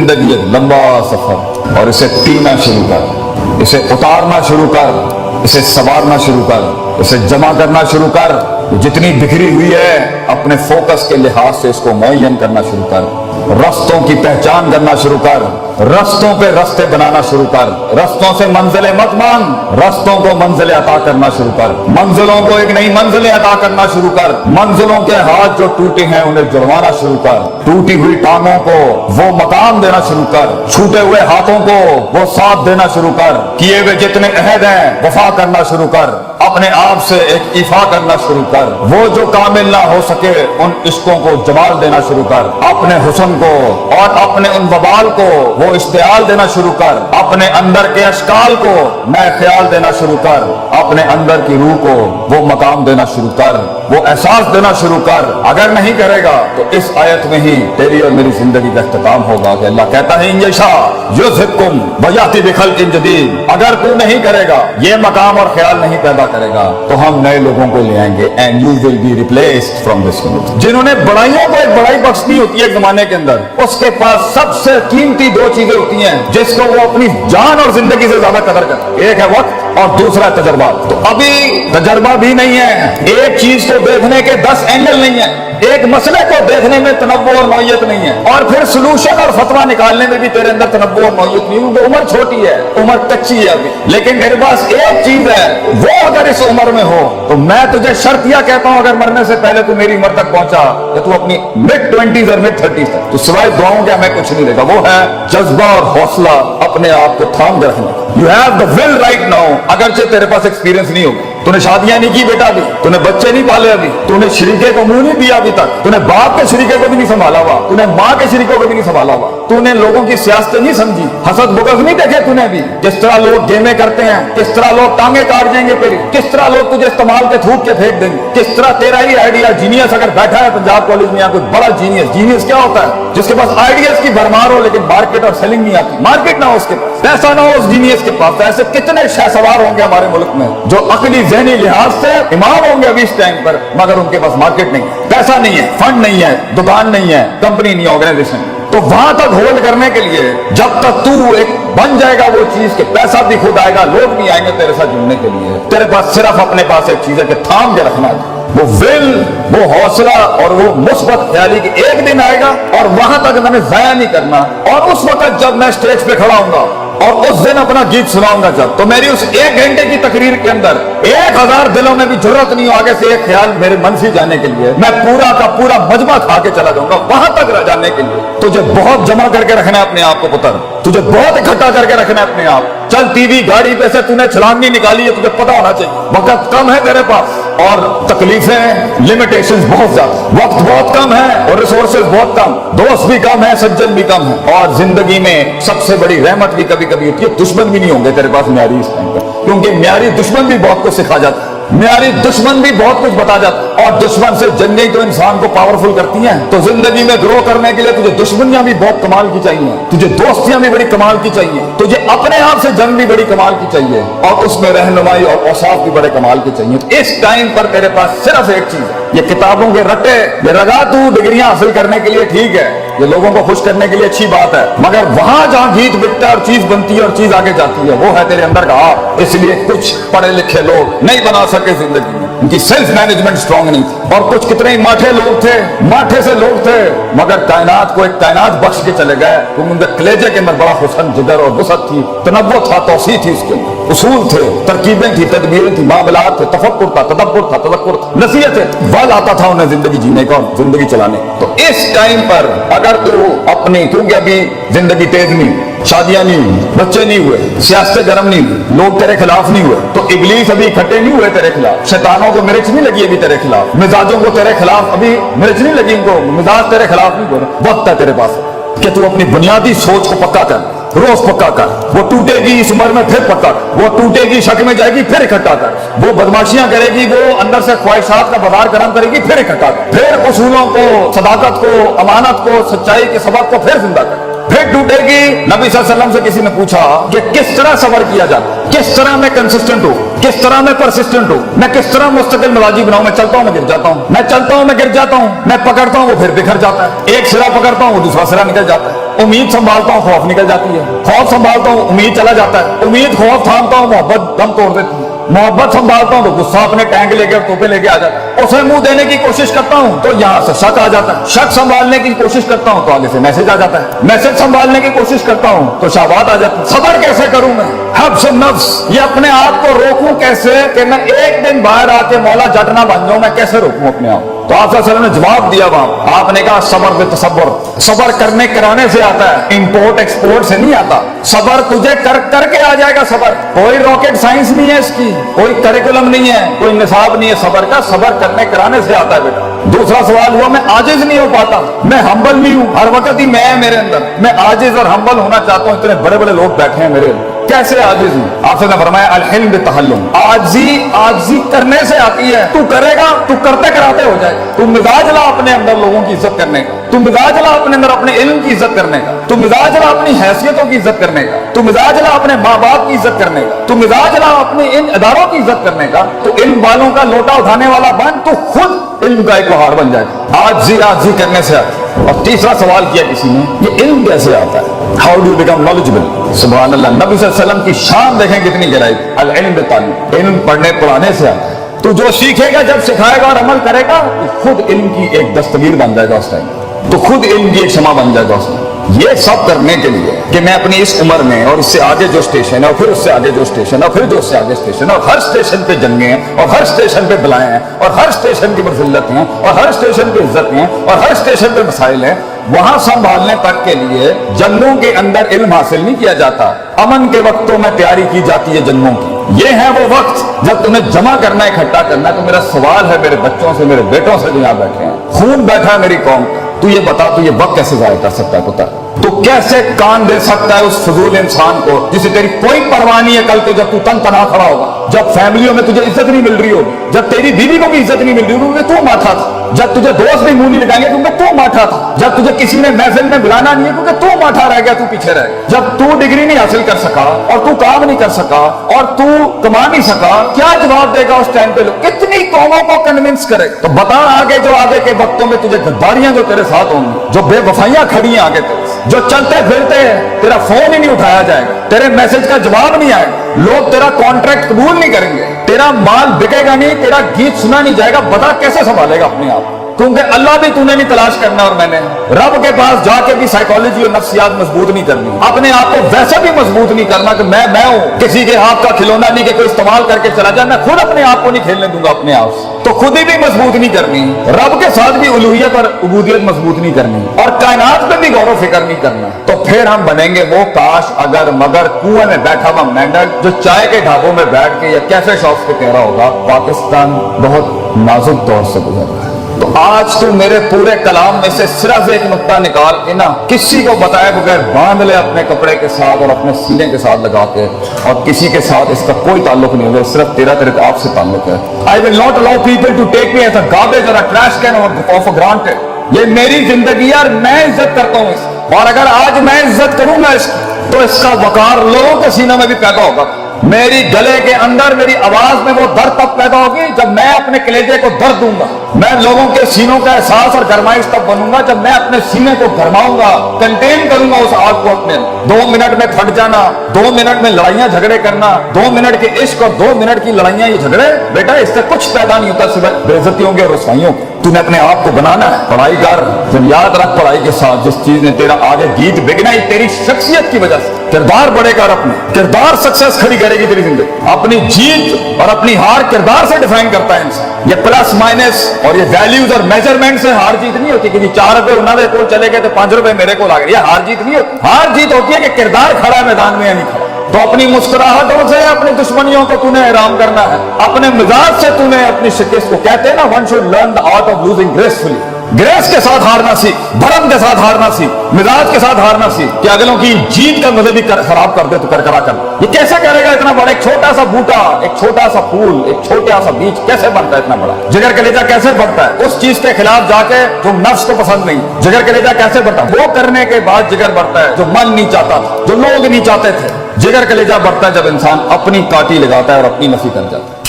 जिंदगी एक लंबा सफर, और इसे पीना शुरू कर, इसे उतारना शुरू कर, इसे संवारना शुरू कर, इसे जमा करना शुरू कर। जितनी बिखरी हुई है अपने फोकस के लिहाज से इसको मुअय्यन करना शुरू कर, रस्तों की पहचान करना शुरू कर, रस्तों पे रस्ते बनाना शुरू कर, रस्तों से मंजिलें मत मांग, रस्तों को मंजिलें अता करना शुरू कर, मंजिलों को एक नई मंजिलें अता करना शुरू कर, मंजिलों के हाथ जो टूटे हैं उन्हें जुड़वाना शुरू कर, टूटी हुई टांगों को वो मकाम देना शुरू कर, छूटे हुए हाथों को वो साथ देना शुरू कर, किए हुए जितने अहद हैं वफा करना शुरू कर, अपने आप से एक इफा करना शुरू कर, वो जो कामिल ना हो सके उन इश्कों को जमाल देना शुरू कर, अपने हुस्न को और अपने उन वबाल को वो इश्तियाल देना शुरू कर, अपने अंदर के अशकाल को नए ख्याल देना शुरू कर, अपने अंदर की रूह को वो मकाम देना शुरू कर, वो एहसास देना शुरू कर। अगर नहीं करेगा तो इस आयत में ही तेरी और मेरी जिंदगी का इख्तिताम होगा कि अल्लाह कहता है इंशा युज़हिबकुम व याति बिखल्किन जदीद। अगर तू नहीं करेगा, ये मकाम और ख्याल नहीं पैदा करेगा, तो हम नए लोगों को ले आएंगे and you will be replaced from this world. जिन्होंने बड़ाइयों को एक बड़ाई बख्श दी होती है एक जमाने के अंदर, उसके पास सबसे कीमती दो चीजें होती हैं जिसको वो अपनी जान और जिंदगी से ज्यादा कदर करता है। एक है वक्त और दूसरा है तजर्बा। तो अभी तजर्बा भी नहीं है, एक चीज को देखने के 10 एंगल नहीं है, एक मसले को देखने में तनव्वुर और नौयत नहीं है, और फिर सलूशन और फतवा निकालने में भी तेरे अंदर तनव्वुर और नौयत नहीं है। उम्र छोटी है, उम्र कच्ची है अभी, लेकिन मेरे पास एक चीज है, वो अगर इस उम्र में हो तो मैं तुझे शर्तिया कहता हूं, अगर मरने से पहले तू मेरी उम्र तक पहुंचा या तू अपनी मिड-20s और मिड-30s तक, तो सिवाय दुआओं के हमें कुछ नहीं देगा। वो है जज्बा और हौसला अपने आप को थाम के रखना। You have the will write now. अगरचे तेरे पास एक्सपीरियंस नहीं होगा, तूने शादियां नहीं की बेटा, अभी तूने बच्चे नहीं पाले, अभी तूने शरीके को मुंह नहीं दिया, अभी तक तूने बाप के शरीके को भी नहीं संभाला हुआ, तूने माँ के शरीकों को भी नहीं संभाला हुआ, तूने लोगों की सियासतें नहीं समझी, हसद बुगज नहीं देखे तूने भी, किस तरह लोग गेमें करते हैं, किस तरह लोग टांगे काट देंगे तेरी, किस तरह लोग तुझे इस्तेमाल के थूक के फेंक देंगे, किस तरह तेरा ही आइडिया जीनियस अगर बैठा है पंजाब कॉलेज में या कोई बड़ा जीनियस, जीनियस क्या होता है? जिसके पास आइडियाज की भरमार हो लेकिन मार्केट और सेलिंग नहीं आती, मार्केट ना हो उसके पास, पैसा ना हो उस जीनियस के पास। तो ऐसे कितने शहसवार होंगे हमारे मुल्क में जो अकली ज़हनी लिहाज से इमाम होंगे अभी इस टाइम पर, मगर उनके पास मार्केट नहीं है, पैसा नहीं है, फंड नहीं है, दुकान नहीं है, कंपनी नहीं है, ऑर्गेनाइजेशन। तो वहां तक होल्ड करने के लिए जब तक तू एक बन जाएगा वो चीज के पैसा भी खुद आएगा, लोग भी आएंगे तेरे साथ जुड़ने के लिए, तेरे पास सिर्फ अपने पास एक चीज है कि थाम के रखना है, वो विल, वो हौसला और वो मुस्बत ख्याली कि एक दिन आएगा और वहां तक मैंने जाया नहीं करना। और उस वक्त जब मैं स्टेज पे खड़ा हूंगा और उस दिन अपना गीत सुनाऊंगा जब, तो मेरी उस 1 घंटे की तकरीर के अंदर 1000 दिलों में भी जरूरत नहीं हो आगे से एक ख्याल मेरे मन से जाने के लिए, मैं पूरा का पूरा मजमा खा के चला जाऊंगा वहां तक रह जाने के लिए। तुझे बहुत जमा करके रखना है अपने आप को पुत्र, तुझे बहुत इकट्ठा करके रखना है अपने आप। चल टीवी गाड़ी पे से तूने छलांग नहीं निकाली है, तुझे पता होना चाहिए वक्त कम है तेरे पास और तकलीफें, लिमिटेशंस बहुत ज्यादा, वक्त बहुत कम है और रिसोर्सेज बहुत कम, दोस्त भी कम है, सज्जन भी कम है, और जिंदगी में सबसे बड़ी रहमत भी कभी कभी होती है, दुश्मन भी नहीं होंगे तेरे पास म्यारी इस टाइम पर, क्योंकि म्यारी दुश्मन भी बहुत कुछ सिखा जाता है, म्यारी दुश्मन भी बहुत कुछ बता जाता है, और दुश्मन से जंगें तो इंसान को पावरफुल करती हैं। तो जिंदगी में ग्रो करने के लिए तुझे दुश्मनियां भी बहुत कमाल की चाहिए, तुझे दोस्तियां भी बड़ी कमाल की चाहिए, तुझे अपने आप से जंग भी बड़ी कमाल की चाहिए, और उसमें रहनुमाई और औसाफ भी बड़े कमाल की चाहिए। इस टाइम पर तेरे पास सिर्फ एक चीज है, ये किताबों के रट्टे, ये रगा तू डिग्रियां हासिल करने के लिए ठीक है, ये लोगों को खुश करने के लिए अच्छी बात है, मगर वहां जहां गीत बिकता है और चीज बनती है और चीज आगे जाती है, वो है तेरे अंदर का आप। इसलिए कुछ पढ़े लिखे लोग नहीं बना सके जिंदगी में, उनकी सेल्फ मैनेजमेंट स्ट्रांग नहीं थी, और कुछ कितने ही माठे लोग थे, माठे से लोग थे, मगर कायनात को एक कायनात बख्श के चले गए, क्योंकि उनके कलेजे के अंदर बड़ा हुस्न, जिगर और वसअत थी, तनव्वुर था, तौसीह थी, उसके उसूल थे, तरकीबें थी, तदबीरें थी, मामलात थे, तफक्कुर था, तदब्बुर था, तज़क्कुर था, नसीहत है, बल आता था उन्हें जिंदगी जीने का, जिंदगी चलाने। तो इस टाइम पर अगर तू अपनी, क्योंकि अभी जिंदगी तेज नहीं, शादियां नहीं हुई, बच्चे नहीं हुए, सियासत गर्म नहीं हुई, लोग तेरे खिलाफ नहीं हुए, तो इब्लीस अभी इकट्ठे नहीं हुए तेरे खिलाफ, शैतानों को मिर्च नहीं लगी अभी तेरे खिलाफ, मिजाजों को तेरे खिलाफ अभी मिर्च नहीं लगी, इनको मिजाज तेरे खिलाफ नहीं हुए। वक्त है तेरे पास कि तू अपनी बुनियादी सोच को पक्का कर, रोज पक्का कर, वो टूटेगी इस उम्र में फिर पक्का कर, वो टूटेगी शक में जाएगी फिर इकट्ठा कर, वो बदमाशियां करेगी, वो अंदर से ख्वाहिशात का बाजार गर्म करेगी फिर इकट्ठा कर, फिर उसूलों को, सदाकत को, अमानत को, सच्चाई के सबक को फिर जिंदा कर, फिर टूटेगी। नबी सल्लल्लाहु अलैहि वसल्लम से किसी ने पूछा कि किस तरह सबर किया जाता, किस तरह मैं कंसिस्टेंट हूँ, किस तरह मैं परसिस्टेंट हूँ, मैं किस तरह मुस्तकिल मिजाजी बनाऊं, मैं चलता हूँ मैं गिर जाता हूँ, मैं चलता हूँ मैं गिर जाता हूँ, मैं पकड़ता हूँ वो फिर बिखर जाता है, एक सिरा पकड़ता हूँ वो दूसरा सिरा निकल जाता है। उम्मीद संभालता हूँ खौफ निकल जाती है, खौफ संभालता हूँ उम्मीद चला जाता है, उम्मीद खौफ थामता हूँ मोहब्बत दम तोड़ देती है, मोहब्बत संभालता हूँ तो गुस्सा अपने टैंक लेके और तोपे लेके आ जाता है, उसे मुंह देने की कोशिश करता हूँ तो यहाँ से शक आ जाता है, शक संभालने की कोशिश करता हूँ तो आगे से मैसेज आ जाता है, मैसेज संभालने की कोशिश करता हूँ तो शाबात आ जाती है। सब्र कैसे करूं मैं, हब्स नफ्स, ये अपने आप को रोकूं कैसे कि मैं एक दिन बाहर आके मौला जट ना बन जाऊं, मैं कैसे रोकूं अपने आप। तो आप सल्लल्लाहु अलैहि वसल्लम ने जवाब दिया वहां, आपने कहा सब्र व तसब्बुर, सब्र करने कराने से आता है, इंपोर्ट एक्सपोर्ट से नहीं आता। सब्र तुझे करके आ जाएगा सब्र, कोई रॉकेट साइंस नहीं है इसकी, कोई करिकुलम नहीं है, कोई निसाब नहीं है सब्र का, सब्र करने कराने से आता है बेटा। दूसरा सवाल हुआ मैं आजिज नहीं हो पाता, मैं हम्बल नहीं हूं, हर वक्त ही मैं है मेरे अंदर, मैं आजिज और हम्बल होना चाहता हूं, इतने बड़े बड़े लोग बैठे हैं मेरे, कैसे आजिज हूं। आपसे ने फरमाया अल हिल्म बितहल्लुम, आजी करने से आती है, तू करेगा तू करते कराते हो जाए। तू मिजाज ला अपने अंदर लोगों की इज्जत करने का, तू मिजाज ला अपने अंदर अपने इल्म की इज्जत करने का, तू मिजाज ला अपनी हैसियतों की इज्जत करने का, तू मिजाज ला अपने माँ बाप की इज्जत करने का, तू मिजाज ला अपने इन इदारों की इज्जत करने का, तू इल्म वालों का लोटा उठाने वाला बन, तू खुद इल्म का एक पहाड़ बन जाए। आजी करने से आता। और तीसरा सवाल किया किसी ने, ये इल्म कैसे आता है, हाउ डू बिकम नॉलेजेबल। सुभान अल्लाह, नबी सल्लल्लाहु अलैहि वसल्लम की शान देखें कितनी गहराई, अल इल्म बिताल्लुम, इल्म पढ़ने पढ़ाने से आता है। तू जो सीखेगा जब सिखाएगा और अमल करेगा तो खुद इल्म की एक दस्तगीर बन जाएगा उस टाइम, तो खुद इल्म की एक क्षमा बन जाएगा उस टाइम। ये सब करने के लिए कि मैं अपनी इस उम्र में और इससे आगे जो स्टेशन है और फिर उससे आगे जो स्टेशन है और फिर जो उससे आगे स्टेशन है और हर स्टेशन पे जंगे हैं और हर स्टेशन पे बलाएं हैं और हर स्टेशन की मज़िल्लत हैं और हर स्टेशन पे इज्जत हैं और हर स्टेशन पे मसाइल हैं, वहां संभालने तक के लिए जंगों के अंदर इल्म हासिल नहीं किया जाता, अमन के वक्तों में तैयारी की जाती है जंगों की। ये है वो वक्त जब तुम्हें जमा करना है, इकट्ठा करना है। तो मेरा सवाल है मेरे बच्चों से, मेरे बेटों से जो यहाँ बैठे हैं, खून बैठा है मेरी कौम का, तू ये बता, तू ये वक्त कैसे जाया कर सकता है पुत्र, तू कैसे कान दे सकता है उस फजूल इंसान को जिसे तेरी कोई परवाह नहीं है। कल को जब तू तन तना खड़ा होगा, जब फैमिलियों में तुझे इज्जत नहीं मिल रही होगी, जब तेरी बीवी को भी इज्जत नहीं मिल रही होगी क्योंकि तू माठा था, जब तुझे दोस्त भी मुंह नहीं लगाएंगे क्योंकि तू माठा था, जब तुझे किसी ने महफिल में बुलाना नहीं है क्योंकि तू माठा रह गया, तू पीछे रह गया, जब तू डिग्री नहीं हासिल कर सका और तू काम नहीं कर सका और तू कमा नहीं सका, क्या जवाब देगा उस टाइम पे? लोग कितनी कौमों को कन्विंस करे? तो बता आगे जो आगे के वक्तों में तुझे गद्दारियां जो तेरे साथ होंगी, जो बेवफाइयां खड़ी हैं आगे तेरे, जो चलते फिरते हैं तेरा फोन ही नहीं उठाया जाएगा, तेरे मैसेज का जवाब नहीं आएगा, लोग तेरा कॉन्ट्रैक्ट कबूल नहीं करेंगे, तेरा माल बिकेगा नहीं, तेरा गीत सुना नहीं जाएगा, बता कैसे संभालेगा अपने आप? क्योंकि अल्लाह भी तूने नहीं तलाश करना और मैंने रब के पास जाके भी साइकोलॉजी और नफ्सियात मजबूत नहीं करनी, अपने आप को वैसा भी मजबूत नहीं करना कि मैं हूं, किसी के हाथ का खिलौना नहीं कि कोई इस्तेमाल करके चला जाए, मैं खुद अपने आप को नहीं खेलने दूंगा अपने आप से, तो खुद ही भी मजबूत नहीं करनी, रब के साथ भी उलूहियत और उबूदियत मजबूत नहीं करनी और कायनात में भी गौर फिक्र नहीं करना। तो फिर हम बनेंगे वो काश अगर मगर कुएं में बैठा हुआ मेंढक जो चाय के ढाबों में बैठ के या कैफे शॉप्स पे कह रहा होगा पाकिस्तान बहुत नाजुक दौर से गुजर रहा है। तो आज तू मेरे पूरे कलाम में से सिर्फ एक नुक्ता निकाल के ना किसी को बताए बगैर बांध ले अपने कपड़े के साथ और अपने सीने के साथ लगा के, और किसी के साथ इसका कोई ताल्लुक नहीं होगा, सिर्फ तेरा तेरे आपसे ताल्लुक है। I will not allow people to take me as a garbage or a trash can of granted. ये मेरी जिंदगी है और मैं इज्जत करता हूँ इसकी, और अगर आज मैं इज्जत करूंगा इसकी तो इसका वकार लोगों के सीनों में भी पैदा होगा। मेरी गले के अंदर मेरी आवाज में वो दर्द तब पैदा होगी जब मैं अपने कलेजे को दर्द दूंगा। मैं लोगों के सीनों का एहसास और गरमाइश तब बनूंगा जब मैं अपने सीने को गरमाऊंगा, कंटेन करूंगा उस आग को अपने। 2 मिनट में फट जाना, 2 मिनट में लड़ाइयां झगड़े करना, 2 मिनट के इश्क और 2 मिनट की लड़ाइयां ये झगड़े, बेटा इससे कुछ पैदा नहीं होता सिवाय बेइज्जतियों के और रसवाइयों के। तूने अपने आप को बनाना है, पढ़ाई कर, जब याद रख पढ़ाई के साथ जिस चीज ने तेरा आगे गीत बिगना ही तेरी शख्सियत की वजह से, किरदार बढ़ेगा और अपने किरदार सक्सेस खड़ी करेगी तेरी जिंदगी। अपनी जीत और अपनी हार किरदार से डिफाइन करता है इंसान। ये प्लस माइनस और ये वैल्यूज और मेजरमेंट से हार जीत नहीं होती कि 4 रुपए उन्होंने को चले गए तो 5 रुपए मेरे को लग रही है, हार जीत नहीं होती। हार जीत होती है कि किरदार खड़ा है मैदान में या नहीं खड़ा। तो अपनी मुस्कुराहटों से अपनी दुश्मनियों को तूने हैरान करना है, अपने मिजाज से तूने अपनी शिकस्त को, कहते हैं ना one should learn the art of losing gracefully, grace के साथ हारना सीख, भरम के साथ हारना सीख, मिजाज के साथ हारना सीख कि अगलों की जीत का मजे भी खराब कर दे तो करकरा कर। ये कैसे करेगा इतना बड़ा? एक छोटा सा बूटा, एक छोटा सा फूल, एक छोटा सा बीज कैसे बनता है इतना बड़ा? जिगर कलेजा कैसे बढ़ता है? उस चीज के खिलाफ जाके जो नफ्स को पसंद नहीं, जिगर कलेजा कैसे बढ़ता है? वो करने के बाद जिगर बढ़ता है जो मन नहीं चाहता था, जो लोग नहीं चाहते थे। जिगर कलेजा बढ़ता है जब इंसान अपनी काटी लगाता है और अपनी नफी कर जाता है।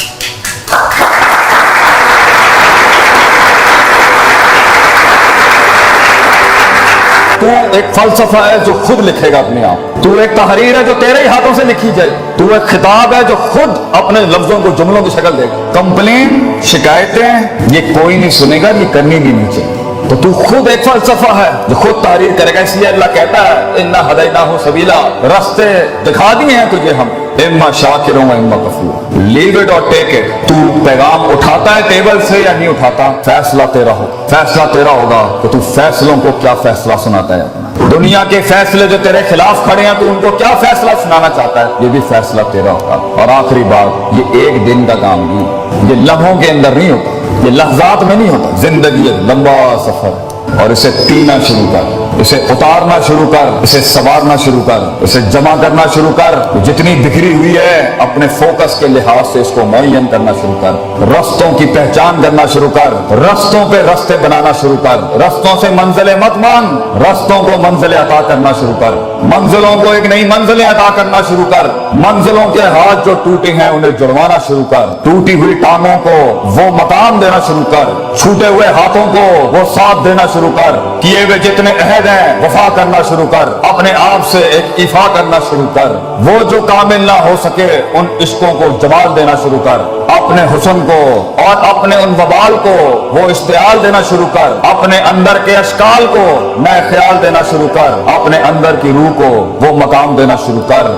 तू एक फलसफा है जो खुद लिखेगा अपने आप, तू एक तहरीर है जो तेरे ही हाथों से लिखी जाए, तू एक खिताब है जो खुद अपने लफ्जों को जुमलों की शक्ल देगा। कंप्लेन, शिकायतें ये कोई नहीं सुनेगा, ये करनी भी नहीं चाहिए। तो तू खुद एक फलसफा है जो खुद तहरीर करेगा। इसलिए अल्लाह कहता है इन्ना हदैनाहु सबीला, रास्ते दिखा दिए हैं तुझे हम, इम्मा शाकिरों व इम्मा कफूर, लीव इट और टेक इट। तू पैगाम उठाता है टेबल से या नहीं उठाता, फैसला तेरा हो, फैसला तेरा होगा तो तू फैसलों को क्या फैसला सुनाता है अपना। दुनिया के फैसले जो तेरे खिलाफ खड़े हैं, तू उनको क्या फैसला सुनाना चाहता है, ये भी फैसला तेरा होगा। और आखिरी बात, ये एक दिन का काम नहीं, ये लम्हों के अंदर नहीं होता, ये लहजात में नहीं होता। जिंदगी एक लंबा सफर, और इसे पीना शुरू कर, इसे उतारना शुरू कर, इसे संवारना शुरू कर, इसे जमा करना शुरू कर। जितनी बिखरी हुई है अपने फोकस के लिहाज से इसको मुअय्यन करना शुरू कर, रस्तों की पहचान करना शुरू कर, रस्तों पे रस्ते बनाना शुरू कर, रस्तों से मंजिलें मत मांग, रस्तों को मंजिलें अता करना शुरू कर, मंजिलों को एक नई मंजिलें अता करना शुरू कर, मंजिलों के हाथ जो टूटे हैं उन्हें जुड़वाना शुरू कर, टूटी हुई टांगों को वो मकाम देना शुरू कर, छूटे हुए हाथों को वो साथ देना शुरू कर, किए हुए जितने अहद हैं वफा करना शुरू कर, अपने आप से एक इफा करना शुरू कर, वो जो कामिल ना हो सके उन इश्कों को जवाब देना शुरू कर, अपने हुस्न को और अपने उन वबाल को वो इश्तियाल देना शुरू कर, अपने अंदर के अशकाल को नए ख्याल देना शुरू कर, अपने अंदर की रूह को वो मकाम देना शुरू कर।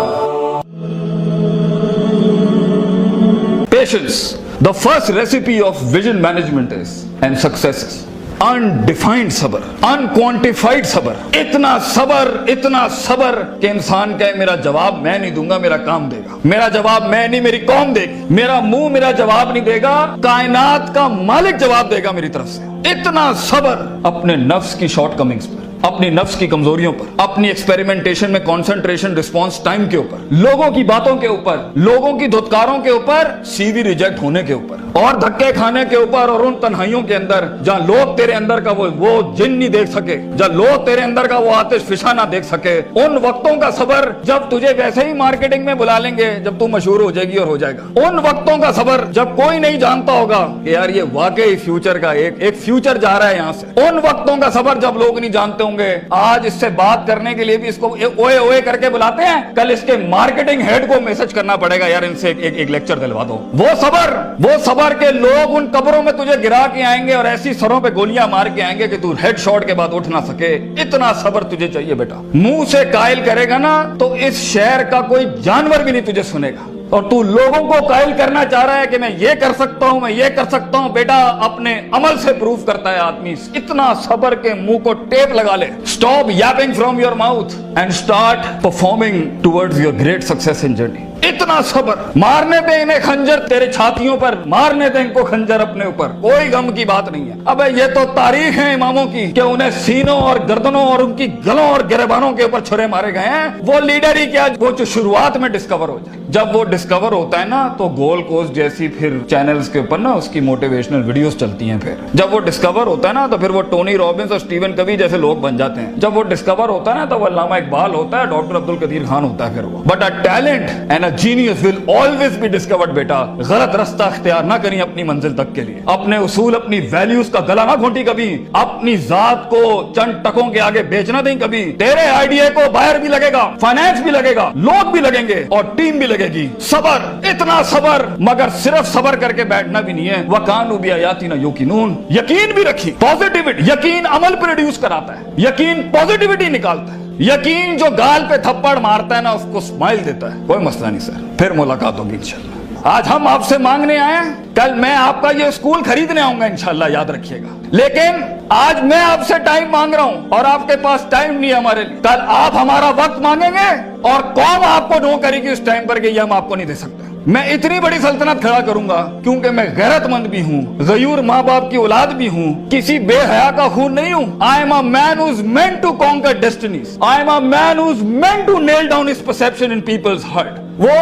Patience, the first recipe of vision management is and success is undefined सबर, अनक्वांटिफाइड सबर। इतना सबर कि इंसान कहे मेरा जवाब मैं नहीं दूंगा, मेरा काम देगा, मेरा जवाब मैं नहीं मेरी कौम देगी, मेरा मुंह मेरा जवाब नहीं देगा, कायनात का मालिक जवाब देगा मेरी तरफ से। इतना सबर अपने नफ्स की शॉर्टकमिंग्स पर, अपनी नफ्स की कमजोरियों पर, अपनी एक्सपेरिमेंटेशन में कंसंट्रेशन रिस्पांस टाइम के ऊपर, लोगों की बातों के ऊपर, लोगों की धुतकारों के ऊपर, सीवी रिजेक्ट होने के ऊपर और धक्के खाने के ऊपर, और उन तन्हाइयों के अंदर जहां लोग तेरे अंदर का वो जिन नहीं देख सके, जहां लोग तेरे अंदर का वो आतिश फिशा ना देख सके, उन वक्तों का सबर जब तुझे वैसे ही मार्केटिंग में बुला लेंगे जब तू मशहूर हो जाएगी और हो जाएगा। उन वक्तों का सबर जब कोई नहीं जानता होगा कि यार ये वाकई फ्यूचर का एक फ्यूचर जा रहा है यहां से। उन वक्तों का सबर जब लोग नहीं जानते होंगे, आज इससे बात करने के लिए भी इसको ओए ओए करके बुलाते हैं, कल इसके मार्केटिंग हेड को मैसेज करना पड़ेगा यार इनसे एक लेक्चर दिलवा दो। वो सबर के लोग उन कब्रों में तुझे गिरा के आएंगे और ऐसी सरों पे गोलियां मार के आएंगे कि तू हेड शॉट के बाद उठ ना सके। इतना सबर तुझे चाहिए बेटा। मुंह से कायल करेगा ना तो इस शहर का कोई जानवर भी नहीं तुझे सुनेगा, और तू लोगों को कायल करना चाह रहा है कि मैं ये कर सकता हूं, मैं ये कर सकता हूं। बेटा अपने अमल से प्रूव करता है आदमी। इतना सबर के मुंह को टेप लगा ले। Stop Yaping from your mouth and start performing towards your great success in journey. इतना सबर। मारने दे इन्हें खंजर तेरे छातियों पर, मारने दे इनको खंजर अपने ऊपर, कोई गम की बात नहीं है। अबे ये तो तारीख है इमामों की कि उन्हें सीनों और गर्दनों और उनकी गलों और गिरबानों के ऊपर छुरे मारे गए हैं। वो लीडर ही क्या, वो जो शुरुआत में डिस्कवर हो जाए, जब वो डिस्कवर होता है ना तो गोल्ड कोस्ट जैसी फिर चैनल्स के ऊपर ना उसकी मोटिवेशनल वीडियोस चलती हैं। फिर जब वो डिस्कवर होता है ना तो फिर वो टोनी रॉबिन्स और स्टीवन कवी जैसे लोग बन जाते हैं। जब वो डिस्कवर होता है ना तो वो अल्लामा इकबाल होता है, डॉक्टर अब्दुल कदीर खान होता है फिर वो। But a talent and a genius will always be discovered. बेटा गलत रास्ता इख्तियार ना करी अपनी मंजिल तक के लिए। अपने उसूल अपनी वैल्यूज का गला ना घोंटी कभी। अपनी जात को चंद टकों के आगे बेचना दें कभी। तेरे आइडिया को बायर भी लगेगा, फाइनेंस भी लगेगा, लोग भी लगेंगे और टीम भी लगेगी। सबर, इतना सबर, मगर सिर्फ सबर करके बैठना भी नहीं है। वकानु भी आयाती ना युकिनून, यकीन भी रखी। पॉजिटिविटी, यकीन अमल प्रोड्यूस कराता है, यकीन पॉजिटिविटी निकालता है। यकीन जो गाल पे थप्पड़ मारता है ना उसको स्माइल देता है। कोई मसला नहीं सर, फिर मुलाकात होगी इंशाल्लाह। आज हम आपसे मांगने आए, कल मैं आपका ये स्कूल खरीदने आऊंगा इंशाल्लाह, याद रखिएगा। लेकिन आज मैं आपसे टाइम मांग रहा हूं और आपके पास टाइम नहीं है हमारे लिए। कल आप हमारा वक्त मांगेंगे और कौन आपको नो करेगी उस टाइम पर कि ये हम आपको नहीं दे सकते। मैं इतनी बड़ी सल्तनत खड़ा करूंगा क्योंकि मैं गैरतमंद भी हूँ, गयूर माँ बाप की औलाद भी हूँ, किसी बेहया का खून नहीं हूँ। I am a man who is meant to conquer destinies. I am a man who is meant to nail down his perception in people's heart. वो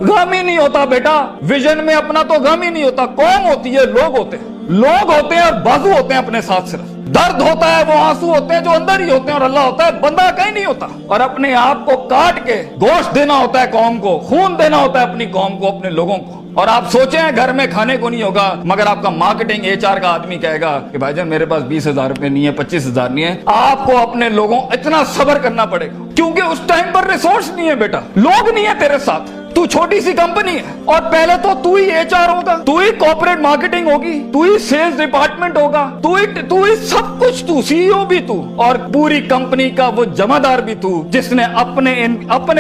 गम ही नहीं होता बेटा, विजन में अपना तो गम ही नहीं होता। कौम होती है, लोग होते हैं, लोग होते हैं और बाजू होते हैं अपने साथ। सिर्फ दर्द होता है, वो आंसू होते हैं जो अंदर ही होते हैं, और अल्लाह होता है, बंदा कहीं नहीं होता। और अपने आप को काट के गोश्त देना होता है कौम को, खून देना होता है अपनी कौम को, अपने लोगों को। اور آپ سوچیں گھر میں کھانے کو نہیں ہوگا مگر آپ کا مارکیٹنگ HR کا آدمی کہے گا کہ بھائی جان میرے پاس 20,000 روپے نہیں ہے, 25,000 نہیں ہے. آپ کو اپنے لوگوں اتنا صبر کرنا پڑے گا کیونکہ اس ٹائم پر ریسورس نہیں ہے بیٹا, لوگ نہیں ہے تیرے ساتھ. تو چھوٹی سی کمپنی ہے اور پہلے تو ہی HR ہوگا, تو ہی کارپوریٹ مارکیٹنگ ہوگی, تو ہی سیلز ڈپارٹمنٹ ہوگا, تو ہی سب کچھ, تو CEO بھی تو, اور پوری کمپنی کا وہ جمع دار بھی تو جس نے اپنے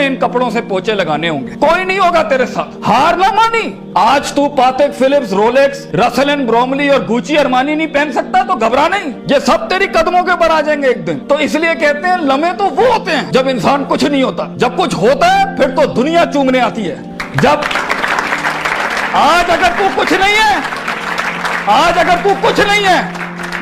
ان کپڑوں سے پوچھے لگانے ہوں گے. کوئی نہیں ہوگا تیرے ساتھ. ہار نہ مانی. آج تو پاتک فلپس, رولیکس, رسل اینڈ بروملی اور گوچی ارمانی نہیں پہن سکتا تو گھبرا نہیں, یہ سب تیری قدموں کے اوپر آ جائیں گے ایک دن. تو اس لیے کہتے ہیں لمحے تو وہ ہوتے ہیں جب انسان کچھ نہیں ہوتا, جب کچھ ہوتا ہے پھر تو دنیا چومنے آتی ہے. جب آج اگر تو کچھ نہیں ہے,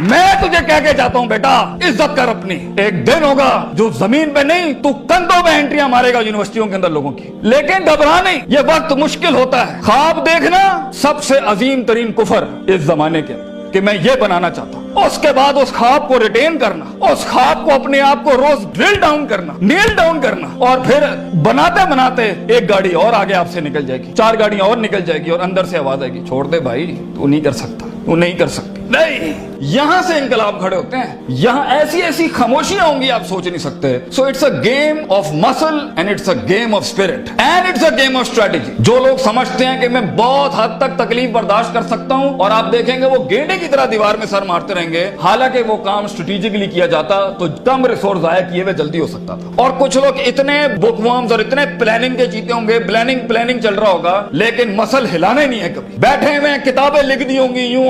میں تجھے کہہ کے جاتا ہوں بیٹا عزت کر اپنی. ایک دن ہوگا جو زمین پہ نہیں تو کندھوں پہ انٹریاں مارے گا یونیورسٹیوں کے اندر لوگوں کی. لیکن گھبرا نہیں, یہ وقت مشکل ہوتا ہے. خواب دیکھنا سب سے عظیم ترین کفر اس زمانے کے کہ میں یہ بنانا چاہتا ہوں. اس کے بعد اس خواب کو ریٹین کرنا, اس خواب کو اپنے آپ کو روز ڈرل ڈاؤن کرنا, نیل ڈاؤن کرنا, اور پھر بناتے ایک گاڑی اور آگے آپ سے نکل جائے گی, 4 گاڑیاں اور نکل جائے گی اور اندر سے آواز آئے گی چھوڑ دے بھائی, تو نہیں کر سکتا, تو نہیں کر سکتی. نہیں, یہاں سے انقلاب کھڑے ہوتے ہیں. یہاں ایسی خاموشیاں ہوں گی آپ سوچ نہیں سکتے. So it's a game of muscle and it's a game of spirit and it's a game of strategy. جو لوگ سمجھتے ہیں کہ میں بہت حد تک تکلیف برداشت کر سکتا ہوں, اور آپ دیکھیں گے وہ گینڈے کی طرح دیوار میں سر مارتے رہیں گے, حالانکہ وہ کام اسٹریٹجکلی کیا جاتا تو کم ریسورس ضائع کیے ہوئے جلدی ہو سکتا تھا. اور کچھ لوگ اتنے بک ورمز اور اتنے پلاننگ کے جیتے ہوں گے, پلاننگ چل رہا ہوگا, لیکن مسل ہلانے نہیں ہے کبھی. بیٹھے ہوئے کتابیں لکھ دی ہوں گی, یوں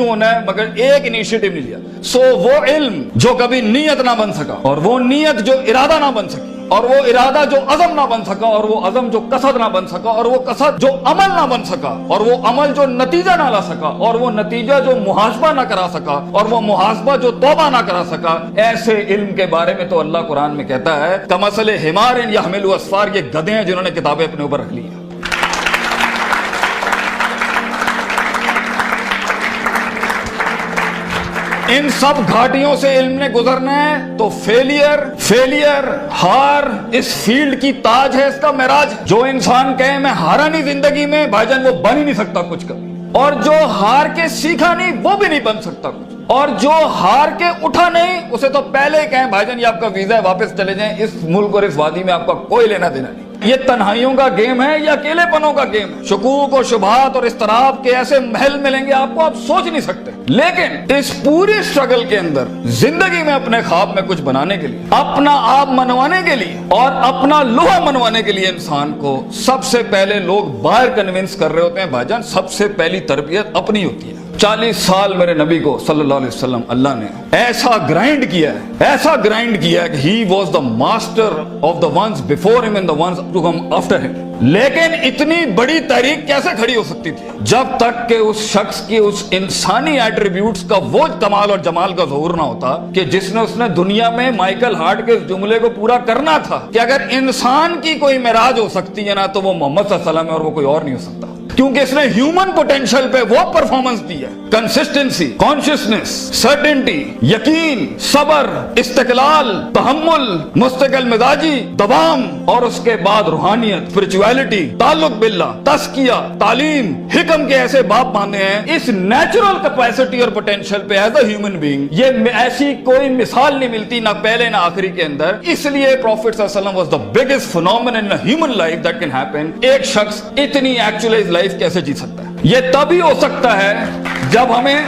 ہونا ہے, مگر ایک انیشیٹو نہیں لیا. سو وہ علم جو کبھی نیت نہ بن سکا, اور وہ نیت جو ارادہ نہ بن سکی, اور وہ ارادہ جو عزم نہ بن سکا, اور وہ عزم جو قصد نہ بن سکا, اور وہ قصد جو عمل نہ بن سکا, اور وہ عمل جو نتیجہ نہ لا سکا, اور وہ نتیجہ جو محاسبہ نہ کرا سکا, اور وہ محاسبہ جو توبہ نہ کرا سکا, ایسے علم کے بارے میں تو اللہ قرآن میں کہتا ہے کمثل حمار یحمل اسفار, یہ گدھے ہیں جنہوں نے کتابیں اپنے اوپر رکھ لی ہیں. ان سب گھاٹیوں سے علم نے گزرنا ہے تو فیلئر ہار اس فیلڈ کی تاج ہے, اس کا معراج. جو انسان کہے میں ہارا نہیں زندگی میں, بھائی جان وہ بن ہی نہیں سکتا کچھ کبھی. اور جو ہار کے سیکھا نہیں وہ بھی نہیں بن سکتا کچھ. اور جو ہار کے اٹھا نہیں اسے تو پہلے کہیں بھائی جان یہ آپ کا ویزا ہے, واپس چلے جائیں, اس ملک اور اس وادی میں آپ کا کوئی لینا دینا نہیں. یہ تنہائیوں کا گیم ہے یا اکیلے پنوں کا گیم ہے. شکوک اور شبہات اور اضطراب کے ایسے محل ملیں گے آپ کو, آپ سوچ نہیں سکتے. لیکن اس پوری اسٹرگل کے اندر زندگی میں اپنے خواب میں کچھ بنانے کے لیے, اپنا آپ منوانے کے لیے, اور اپنا لوہا منوانے کے لیے انسان کو سب سے پہلے لوگ باہر کنونس کر رہے ہوتے ہیں. بھائی جان سب سے پہلی تربیت اپنی ہوتی ہے. 40 سال میرے نبی کو صلی اللہ علیہ وسلم اللہ نے ایسا گرائنڈ کیا ہے کہ he was the master of the ones before him and the ones to come after him. لیکن اتنی بڑی تحریک کیسے کھڑی ہو سکتی تھی جب تک کہ اس شخص کی اس انسانی ایٹریبیوٹس کا وہ کمال اور جمال کا ظہور نہ ہوتا کہ جس نے دنیا میں مائیکل ہارٹ کے اس جملے کو پورا کرنا تھا کہ اگر انسان کی کوئی معراج ہو سکتی ہے نا تو وہ محمد صلی اللہ علیہ وسلم ہے, اور وہ کوئی اور نہیں ہو سکتا. کیونکہ اس نے ہیومن پوٹینشل پہ وہ پرفارمنس دی ہے, کنسسٹنسی, کانشیسنس, سرٹنٹی, یقین, صبر, استقلال, تحمل, مستقل مزاجی, دوام, اور اس کے بعد روحانیت, اسپرچویلٹی, تعلق باللہ, تزکیہ, تعلیم, حکم کے ایسے باپ باندھے ہیں. اس نیچرل کیپیسٹی اور پوٹینشل پہ ایز اے ہیومن بینگ یہ ایسی کوئی مثال نہیں ملتی, نہ پہلے نہ آخری کے اندر. اس لیے پروفیٹ صلی اللہ علیہ وسلم was the biggest phenomenon in human life that can happen. ایک شخص اتنی ایکچوئلائز لائف کیسے جی سکتا ہے؟ یہ تبھی ہو سکتا ہے جب ہمیں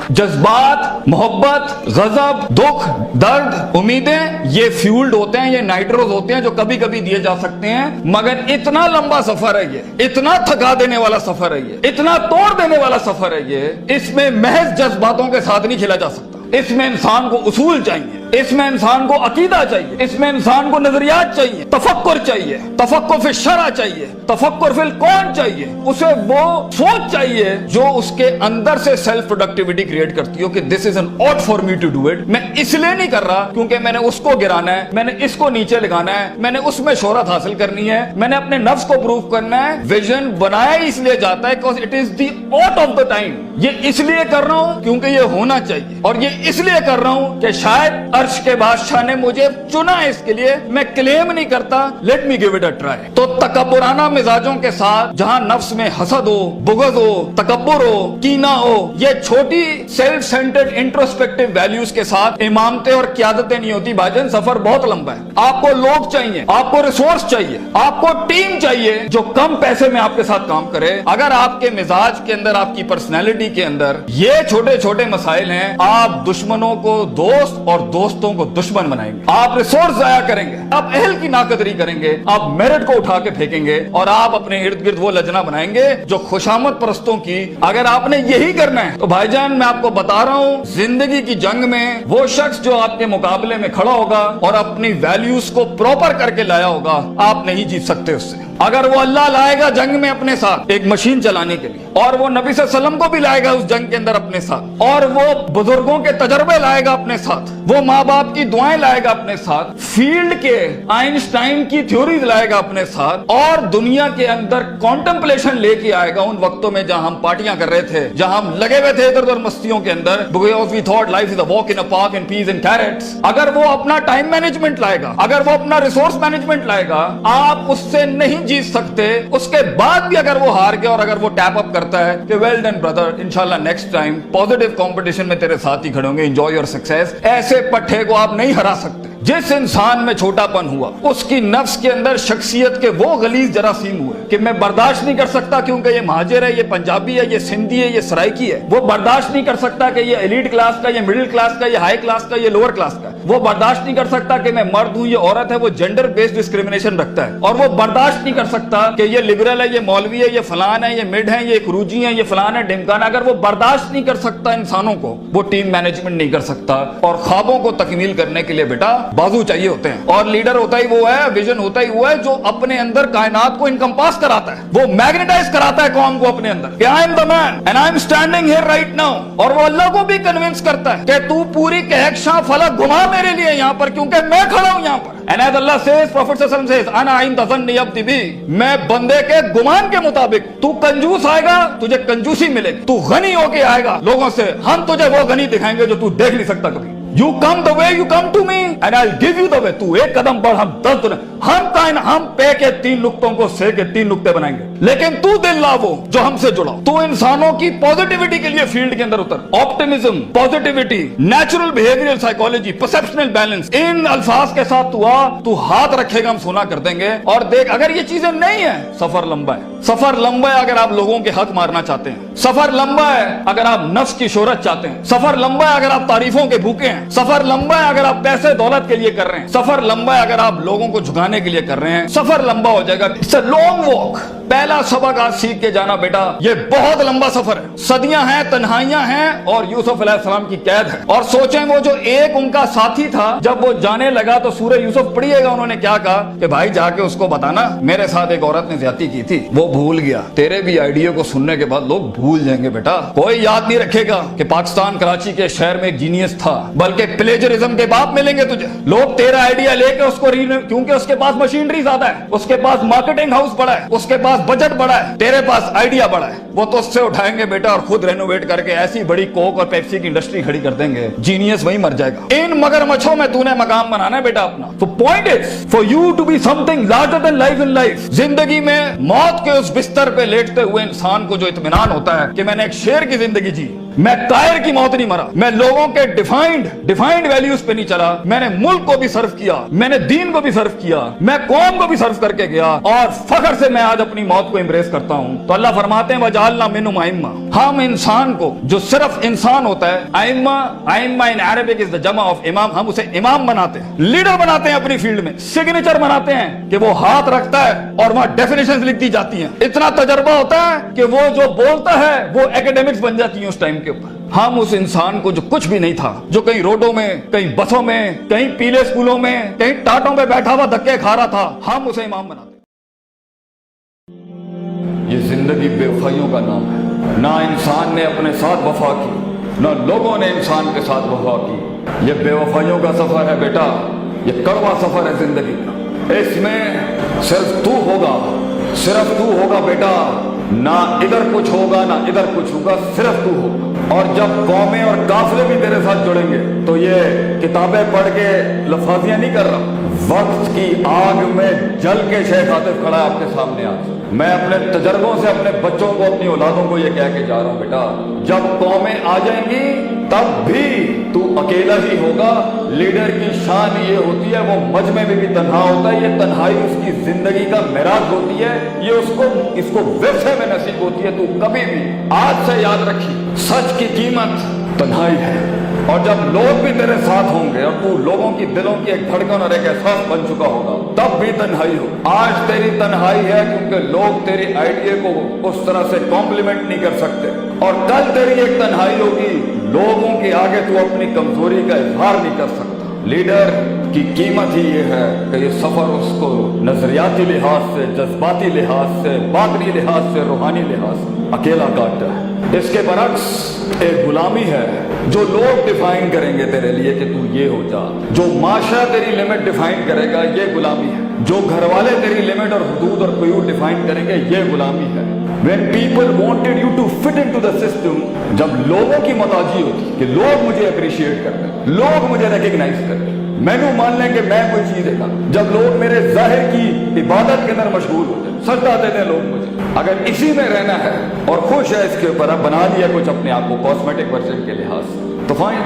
جذبات, محبت, غضب, دکھ, درد, امیدیں یہ فیولڈ ہوتے ہیں, یہ نائٹروز ہوتے ہیں جو کبھی کبھی دیے جا سکتے ہیں. مگر اتنا لمبا سفر ہے یہ, اتنا تھکا دینے والا سفر ہے یہ, اتنا توڑ دینے والا سفر ہے یہ. اس میں محض جذباتوں کے ساتھ نہیں کھیلا جا سکتا. اس میں انسان کو اصول چاہیے, اس میں انسان کو عقیدہ چاہیے, اس میں انسان کو نظریات چاہیے, تفکر چاہیے, تفکر فی الشرع چاہیے, تفکر فی الکون چاہیے. اسے وہ سوچ چاہیے جو اس کے اندر سے سیلف پروڈکٹیوٹی کریٹ کرتی ہو کہ this is an ought for me to do it. میں اس لیے نہیں کر رہا کیونکہ میں نے اس کو گرانا ہے, میں نے اس کو نیچے لگانا ہے, میں نے اس میں شہرت حاصل کرنی ہے, میں نے اپنے نفس کو پروف کرنا ہے. ویژن بنایا اس لیے جاتا ہے because it is the ought of the time. یہ اس لیے کر رہا ہوں کیونکہ یہ ہونا چاہیے, اور یہ اس لیے کر رہا ہوں کہ شاید अर्श के बादशाह ने मुझे चुना है इसके लिए, मैं क्लेम नहीं करता, let me give it a try. तो तकब्बुराना मिजाजों के साथ जहां नफ्स में हसद हो, बुग़्ज़ हो, तकब्बुर हो, कीना हो, ये छोटी सेल्फ सेंटर्ड इंट्रोस्पेक्टिव वैल्यूज के साथ इमामतें और क़यादतें नहीं होती भाईजान। सफर बहुत लंबा है। आपको लोग चाहिए, आपको रिसोर्स चाहिए, आपको टीम चाहिए जो कम पैसे में आपके साथ काम करे। अगर आपके मिजाज के अंदर, आपकी पर्सनैलिटी के अंदर ये छोटे छोटे मसाइल हैं, आप दुश्मनों को दोस्त और दोस्तों को दुश्मन बनाएंगे, आप रिसोर्स जाया करेंगे, आप अहल की नाकदरी करेंगे, आप मेरिट को उठा के फेंकेंगे और आप अपने इर्द गिर्द वो लजना बनाएंगे जो खुशामद परस्तों की। अगर आपने यही करना है तो भाईजान मैं आपको बता रहा हूं, जिंदगी की जंग में वो शख्स जो आपके मुकाबले में खड़ा होगा और अपनी वैल्यूज को प्रॉपर करके लाया होगा, आप नहीं जीत सकते उससे। अगर वो अल्लाह लाएगा जंग में अपने साथ एक मशीन चलाने के लिए, और वो नबी सल्लल्लाहु अलैहि वसल्लम को भी लाएगा उस जंग के अंदर अपने साथ, और वो बुजुर्गों के तजर्बे लाएगा अपने साथ, वो माँ बाप की दुआएं लाएगा अपने साथ, फील्ड के आइंस्टाइन की थ्योरीज लाएगा अपने साथ, और दुनिया के अंदर कॉन्टेम्पलेशन लेके आएगा उन वक्तों में जहां हम पार्टियां कर रहे थे, जहां हम लगे हुए थे इधर उधर मस्तियों के अंदर, because we thought life is a walk in a park and peas and carrots। अगर वो अपना टाइम मैनेजमेंट लाएगा, अगर वो अपना रिसोर्स मैनेजमेंट लाएगा, आप उससे नहीं जीत सकते। उसके बाद भी अगर वो हार गया और अगर वो टैप अप करता है कि वेल डन ब्रदर, इंशाल्लाह नेक्स्ट टाइम पॉजिटिव कंपटीशन में तेरे साथ ही खड़े होंगे, एंजॉय योर सक्सेस, ऐसे पट्टे को आप नहीं हरा सकते। जिस इंसान में छोटापन हुआ, उसकी नफ्स के अंदर शख्सियत के वो गलीज जरासीम हुए कि मैं बर्दाश्त नहीं कर सकता क्योंकि ये महाजिर है, ये पंजाबी है, ये सिंधी है, ये सराइकी है। वो बर्दाश्त नहीं कर सकता कि ये एलीट क्लास का, ये मिडिल क्लास का, ये हाई क्लास का, ये लोअर क्लास का। वो बर्दाश्त नहीं कर सकता कि मैं मर्द हूं, ये औरत है। वो जेंडर बेस्ड डिस्क्रिमिनेशन रखता है। और वो बर्दाश्त नहीं कर सकता कि ये लिबरल है, ये मौलवी है, ये फलान है, ये मिड है, ये क्रूजी है, ये फलान है, ढिमकान। अगर वो बर्दाश्त नहीं कर सकता इंसानों को, वो टीम मैनेजमेंट नहीं कर सकता। और ख्वाबों को तकमील करने के लिए बेटा बाजू चाहिए होते हैं, और लीडर होता ही वो है, विजन होता ही वो है जो अपने अंदर कायनात को इनकम्पास कराता है, वो मैग्नेटाइज कराता है कौम को अपने अंदर। I am the man and I am standing here right now. और वो अल्लाह को भी कन्विंस करता है कि तू पूरी कहकशां फलक घुमा मेरे लिए यहाँ पर, क्योंकि मैं खड़ा हूं यहाँ पर। And as Allah says, Prophet sallallahu alaihi wasallam says, "Ana inda dhanni abdi bi", मैं बंदे के गुमान के मुताबिक। तू कंजूस आएगा, तुझे कंजूसी मिलेगी। तू गनी होके आएगा लोगों से, हम तुझे वो गनी दिखाएंगे जो तू देख नहीं सकता कभी। You come the way you come to me and I'll give you the way। तू एक कदम बढ़, हम 10 दुनिया, हम पे के 3 नुक्तों को से के 3 नुक्ते बनाएंगे, लेकिन तू दिल ला वो जो हमसे जुड़ा। तू इंसानों की पॉजिटिविटी के लिए फील्ड के अंदर उतर। Optimism, positivity, natural behavioural psychology, perceptional balance, इन अल्फाज के साथ तू आ, तू हाथ रखेगा, हम सुना कर देंगे। और देख, अगर ये चीजें नहीं है, सफर लंबा है। सफर लंबा है अगर आप लोगों के हक मारना चाहते हैं। सफर लंबा है अगर आप नफ्स की शोहरत चाहते हैं। सफर लंबा है अगर आप तारीफों के भूखे हैं। सफर लंबा है अगर आप पैसे दौलत के लिए कर रहे हैं। सफर लंबा है अगर आप लोगों को झुकाने के लिए कर रहे हैं। सफर लंबा हो जाएगा। It's a long walk. पहला सबक आज सीख के जाना बेटा, ये बहुत लंबा सफर है। सदियां हैं, तन्हाइयां हैं, और यूसुफ अलैहिस्सलाम की कैद है। और सोचें, वो जो एक उनका साथी था, जब वो जाने लगा तो सूरह यूसुफ पढ़िएगा, उन्होंने क्या कहा कि भाई जाके उसको बताना मेरे साथ एक औरत ने ज्यादती की थी। वो भूल गया। तेरे भी आइडिया को सुनने के बाद लोग भूल जाएंगे बेटा। कोई याद नहीं रखेगा कि पाकिस्तान कराची के शहर में एक जीनियस था, बल्कि प्लेजरिज्म के बाप मिलेंगे तुझे। लोग तेरा आइडिया लेके उसको क्योंकि उसके पास मशीनरी ज्यादा है, उसके पास मार्केटिंग हाउस बड़ा है, उसके पास बजट बड़ा है, तेरे पास आइडिया बड़ा है, वो तो उससे उठाएंगे बेटा और खुद रेनोवेट करके ऐसी बड़ी कोक और पेप्सी की इंडस्ट्री खड़ी कर देंगे। जीनियस वही मर जाएगा। इन मगरमच्छों में तूने मकाम बनाना है बेटा अपना। तो point is for you to be something larger than life in life. जिंदगी में मौत के उस बिस्तर पे लेटते हुए इंसान को जो इत्मीनान होता है कि मैंने एक शेर की जिंदगी जी, मैं कायर की मौत नहीं मरा, मैं लोगों के डिफाइंड वैल्यूज पे नहीं चला, मैंने मुल्क को भी सर्व किया, मैंने दीन को भी सर्व किया, मैं कौम को भी सर्व करके गया, और फख्र से मैं आज अपनी मौत को एम्ब्रेस करता हूं। तो अल्लाह फरमाते हैं वजअलना मिनहुम अइम्मा। हम इंसान को, जो सिर्फ इंसान होता है, अइम्मा इन अरबिक इज द जमा ऑफ इमाम, हम उसे इमाम बनाते हैं, लीडर बनाते हैं अपनी फील्ड में, सिग्नेचर बनाते हैं कि वो हाथ रखता है और वहां डेफिनेशंस लिख दी जाती हैं। इतना तजर्बा होता है कि वो जो बोलता है वो एकेडमिक्स बन जाती है उस टाइम के ऊपर। हम उस इंसान को जो कुछ भी नहीं था, जो कहीं रोडों में, कहीं बसों में, कहीं पीले स्कूलों में, कहीं टाटों पे बैठा हुआ धक्के खा रहा था, हम उसे इमाम बनाते। ये जिंदगी बेवफाइयों का नाम है। ना इंसान ने अपने साथ वफा की, ना लोगों ने इंसान के साथ वफा की। ये बेवफाइयों का सफर है बेटा, ये कड़वा सफर है जिंदगी का। इसमें सिर्फ तू होगा बेटा, ना इधर कुछ होगा ना इधर कुछ होगा, सिर्फ तू होगा। اور جب قومیں اور قافلے بھی تیرے ساتھ جڑیں گے تو یہ کتابیں پڑھ کے لفاظیاں نہیں کر رہا، وقت کی آگ میں جل کے شیخ عاطف کھڑا ہے آپ کے سامنے آج۔ میں اپنے تجربوں سے اپنے بچوں کو، اپنی اولادوں کو یہ کہہ کے جا رہا ہوں، بیٹا جب قومیں آ جائیں گی تب بھی تو اکیلا ہی ہوگا۔ لیڈر کی شان یہ ہوتی ہے وہ مجمع میں بھی تنہا ہوتا ہے، یہ تنہائی اس کی زندگی کا معراج ہوتی ہے، یہ اس کو ورثے میں نصیب ہوتی ہے۔ تو کبھی بھی آج سے یاد رکھی، سچ کی قیمت تنہائی ہے، اور جب لوگ بھی تیرے ساتھ ہوں گے اور تو لوگوں کی دلوں کی ایک دھڑکن اور ایک احساس بن چکا ہوگا تب بھی تنہائی ہو۔ آج تیری تنہائی ہے کیونکہ لوگ تیری آئیڈیا کو اس طرح سے کمپلیمنٹ نہیں کر سکتے، اور کل تیری ایک تنہائی ہوگی، لوگوں کے آگے تو اپنی کمزوری کا اظہار نہیں کر سکتا۔ لیڈر کی قیمت ہی یہ ہے کہ یہ سفر اس کو نظریاتی لحاظ سے، جذباتی لحاظ سے، باطنی لحاظ سے، روحانی لحاظ سے اکیلا کاٹتا ہے۔ اس کے برعکس ایک غلامی ہے جو لوگ ڈیفائن کریں گے تیرے لیے کہ تو یہ ہو جا، جو معاشرہ تیری لمٹ ڈیفائن کرے گا، یہ غلامی ہے، جو گھر والے تیری لمٹ اور حدود اور قیود ڈیفائن کریں گے، یہ غلامی ہے۔ When people wanted you to fit into the system، جب لوگوں کی محتاجی ہوتی کہ لوگ مجھے اپریشیٹ کرتے، لوگ مجھے ریکگنائز کرتے، میں نو مان لیں کہ میں کوئی چیز ہے، جب لوگ میرے ظاہر کی عبادت کے اندر مشغول ہوتے، سجدہ دیتے لوگ مجھے، اگر اسی میں رہنا ہے اور خوش ہے اس کے اوپر، اب بنا دیا کچھ اپنے آپ کو کاسمیٹک ورژن کے لحاظ سے تو فائن،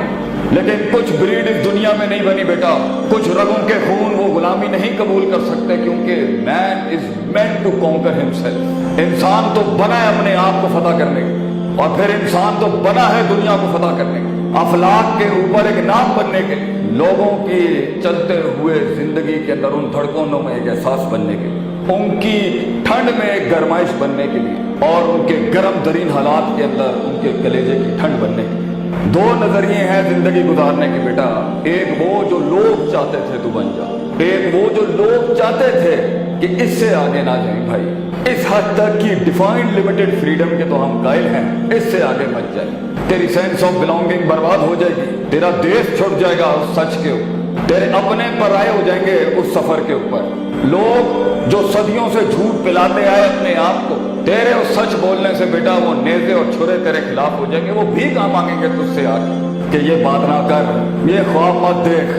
لیکن کچھ بریڈ اس دنیا میں نہیں بنی بیٹا، کچھ رگوں کے خون وہ غلامی نہیں قبول کر سکتے، کیونکہ man is meant to conquer himself. انسان تو بنا ہے اپنے آپ کو فتح کرنے کے، اور پھر انسان تو بنا ہے دنیا کو فتح کرنے کے، افلاک کے اوپر ایک نام بننے کے لیے، لوگوں کی چلتے ہوئے زندگی کے اندر ان دھڑکنوں میں ایک احساس بننے کے لیے، ان کی ٹھنڈ میں ایک گرمائش بننے کے لیے، اور ان کے گرم ترین حالات کے اندر ان کے کلیجے کی ٹھنڈ بننے کے لیے۔ دو نظریے ہیں زندگی گزارنے کے بیٹا، ایک وہ جو لوگ چاہتے تھے تو بن جا، ایک وہ جو لوگ چاہتے تھے کہ اس سے آگے نہ جائیں بھائی، اس حد تک کی ڈیفائنڈ لمیٹڈ فریڈم کے تو ہم قائل ہیں، اس سے آگے مت جائیں، تیری سینس آف بلانگنگ برباد ہو جائے گی، تیرا دیش چھوٹ جائے گا اس سچ کے اوپر، تیرے اپنے پرائے ہو جائیں گے اس سفر کے اوپر۔ لوگ جو صدیوں سے جھوٹ پلاتے آئے اپنے آپ کو، تیرے اس سچ بولنے سے بیٹا وہ نیزے اور چھرے تیرے خلاف ہو جائیں گے، وہ بھی کہاں مانگیں گے تجھ سے آگے کہ یہ بات نہ کر، یہ خواب مت دیکھ،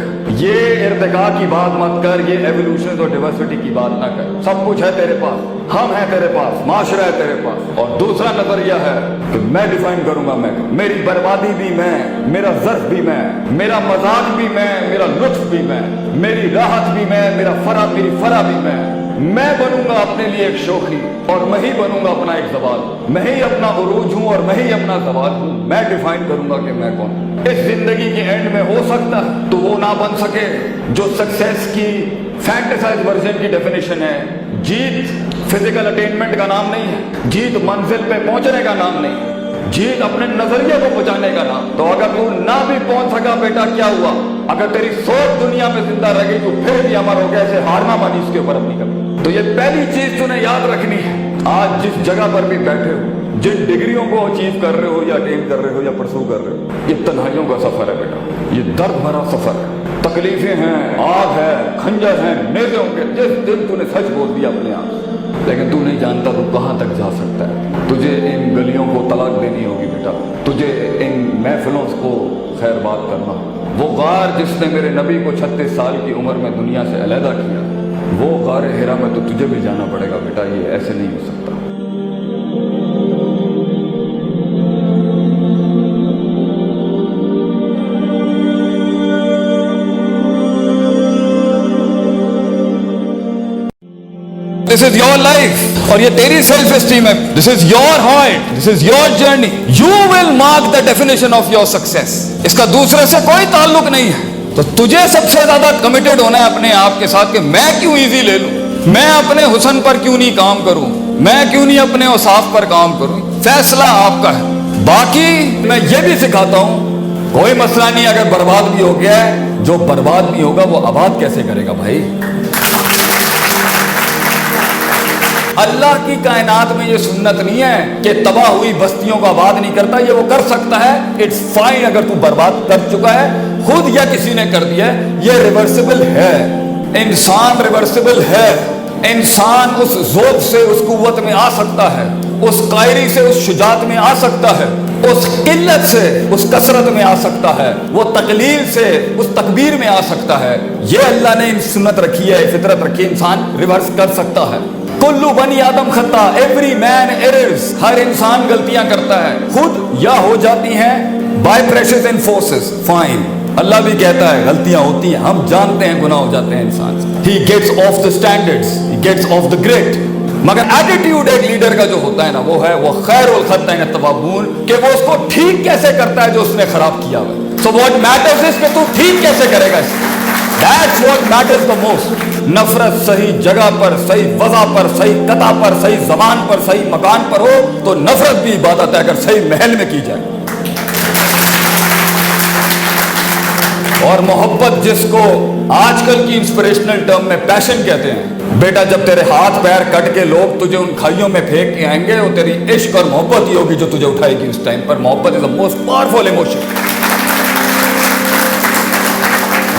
یہ ارتقاء کی بات مت کر، یہ ایوولوشن اور ڈائیورسٹی کی بات نہ کر، سب کچھ ہے تیرے پاس، ہم ہیں تیرے پاس، معاشرہ ہے تیرے پاس۔ اور دوسرا نظریہ ہے کہ میں ڈیفائن کروں گا، میں میری بربادی بھی میں، میرا ظرف بھی میں، میرا مزاج بھی میں، میرا لطف بھی میں، میری راحت بھی میں، میری فرح بھی میں بنوں گا اپنے لیے ایک شوخی، اور میں ہی بنوں گا اپنا ایک زوال، میں ہی اپنا عروج ہوں اور میں ہی اپنا زوال ہوں، میں ڈیفائن کروں گا کہ میں کون۔ اس زندگی کے اینڈ میں ہو سکتا ہے تو وہ نہ بن سکے جو سکسیس کی فینٹیسائز ورژن کی ڈیفینیشن ہے۔ جیت فزیکل اٹینمنٹ کا نام نہیں ہے، جیت منزل پہ پہنچنے کا نام نہیں ہے، جیت اپنے نظریے کو پہنچانے کا نام۔ تو اگر تو نہ بھی پہنچ سکا بیٹا کیا ہوا، اگر تیری سوچ دنیا میں زندہ رہ گئی تو پھر بھی امر ہو گیا، اسے ہارنا مانی اس کے اوپر اپنی کبھی۔ تو یہ پہلی چیز تمہیں یاد رکھنی ہے، آج جس جگہ پر بھی بیٹھے ہو، جن ڈگریوں کو اچیو کر رہے ہو یا اٹین کر رہے ہو یا پرسو کر رہے ہو، یہ تنہائیوں کا سفر ہے بیٹا، یہ درد بھرا سفر ہے، تکلیفیں ہیں، آگ ہے، کھنجر ہیں، نیزے ہوں گے، جس دن تو نے سچ بول دیا اپنے آپ، لیکن تو نہیں جانتا تو کہاں تک جا سکتا ہے۔ تجھے ان گلیوں کو طلاق دینی ہوگی بیٹا، تجھے ان محفلوں کو خیر بات کرنا ہوگا۔ وہ غار جس نے میرے نبی کو 36 سال کی عمر میں دنیا سے علیحدہ کیا، وہ غار ہرا میں تو تجھے بھی جانا پڑے گا بیٹا، یہ ایسے نہیں ہو سکتا۔ This is your life, اور یہ تیری سیلف اسٹیم ہے، this is your heart, this is your journey, you will mark the definition of your success، اس کا دوسرے سے کوئی تعلق نہیں ہے۔ تو تجھے سب سے زیادہ کمیٹڈ ہونا ہے اپنے آپ کے ساتھ کہ میں کیوں ایزی لے لوں، میں اپنے حسن پر کیوں نہیں کام کروں، میں کیوں نہیں اپنے اوصاف پر کام کروں، فیصلہ آپ کا ہے۔ باقی میں یہ بھی سکھاتا ہوں، کوئی مسئلہ نہیں اگر برباد بھی ہو گیا ہے، جو برباد بھی ہوگا وہ آباد کیسے کرے گا بھائی۔ اللہ کی کائنات میں یہ سنت نہیں ہے کہ تباہ ہوئی بستیوں کو آباد نہیں کرتا، یہ وہ کر سکتا ہے، اٹس فائن اگر تو برباد کر چکا ہے خود یا کسی نے کر دیا ہے، یہ ریورسیبل ہے، انسان ریورسیبل ہے، انسان اس ذوق سے اس قوت میں آ سکتا ہے، اس قائری سے اس شجاعت میں آ سکتا ہے، اس قلت سے اس کثرت میں آ سکتا ہے، وہ تقلیل سے اس تکبیر میں آ سکتا ہے. یہ اللہ نے سنت رکھی ہے، فطرت رکھی ہے، انسان ریورس کر سکتا ہے. کلو بنی آدم خطا، ایوری مین ایررز، ہر انسان غلطیاں کرتا ہے، خود یا ہو جاتی ہیں by pressures and forces. Fine, اللہ بھی کہتا ہے غلطیاں ہوتی ہیں، ہم جانتے ہیں گناہ ہو جاتے ہیں انسان سے. He gets off the standards, he gets off the grade. مگر ایٹیٹیوڈ ایک لیڈر کا جو ہوتا ہے نا، وہ ہے وہ خیر الخطئین التوابون، کہ وہ اس کو ٹھیک کیسے کرتا ہے جو اس نے خراب کیا ہوا ہے. سو واٹ میٹرز از کہ تو ٹھیک کیسے کرے گا اس کو. That's what matters the most. نفرت صحیح جگہ پر، صحیح وضع پر، صحیح قطع پر، صحیح زمان پر، صحیح مکان پر ہو تو نفرت بھی عبادت ہے اگر صحیح محل میں کی جائے. اور محبت جس کو آج کل کی انسپریشنل ٹرم میں پیشن کہتے ہیں. بیٹا جب تیرے ہاتھ پیر کٹ کے لوگ تجھے ان کھائیوں میں پھینک کے آئیں گے، وہ تیری عشق اور محبت ہی ہوگی جو تجھے اٹھائے گی اس ٹائم پر. محبت از the most powerful emotion.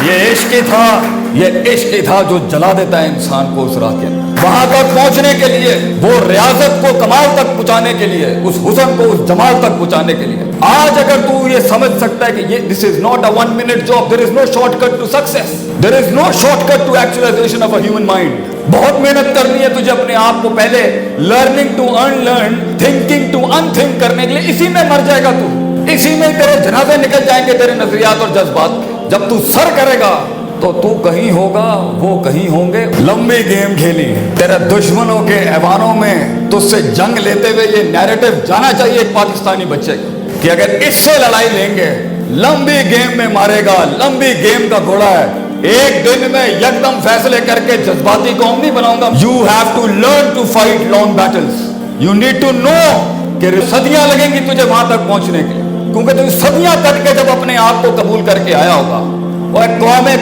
یہ عشق ہی تھا، یہ عشق ہی تھا جو جلا دیتا ہے انسان کو اس راہ کے. وہاں تک پہنچنے کے لیے، وہ ریاضت کو کمال تک پہنچانے کے لیے، اس حسن کو اس جمال تک پہنچانے کے لیے. آج اگر تو یہ سمجھ سکتا ہے کہ یہ this is not a 1 minute job, there is no shortcut to success, there is no shortcut to actualization of a human mind. بہت محنت کرنی ہے تجھے اپنے آپ کو پہلے لرننگ ٹو انلرن، تھنکنگ ٹو انتھنک کرنے کے لیے. اسی میں مر جائے گا تو، اسی میں تیرے جنازے نکل جائیں گے تیرے نظریات اور جذبات. جب تو سر کرے گا تو کہیں ہوگا، وہ کہیں ہوں گے. لمبی گیم کھیلی تیرے دشمنوں کے ایوانوں میں، تجھ سے جنگ لیتے ہوئے یہ نیریٹو جانا چاہیے ایک پاکستانی بچے کو کہ اگر اس سے لڑائی لیں گے، لمبی گیم میں مارے گا، لمبی گیم کا گھوڑا ہے. ایک دن میں یکدم فیصلے کر کے جذباتی قوم نہیں بناؤں گا. You have to learn to fight long battles. You need to know کہ صدیاں لگیں گی تجھے وہاں تک پہنچنے کے لیے، کیونکہ تو صدیاں کٹ کے جب اپنے آپ کو قبول کر کے آیا ہوگا، اور قومیں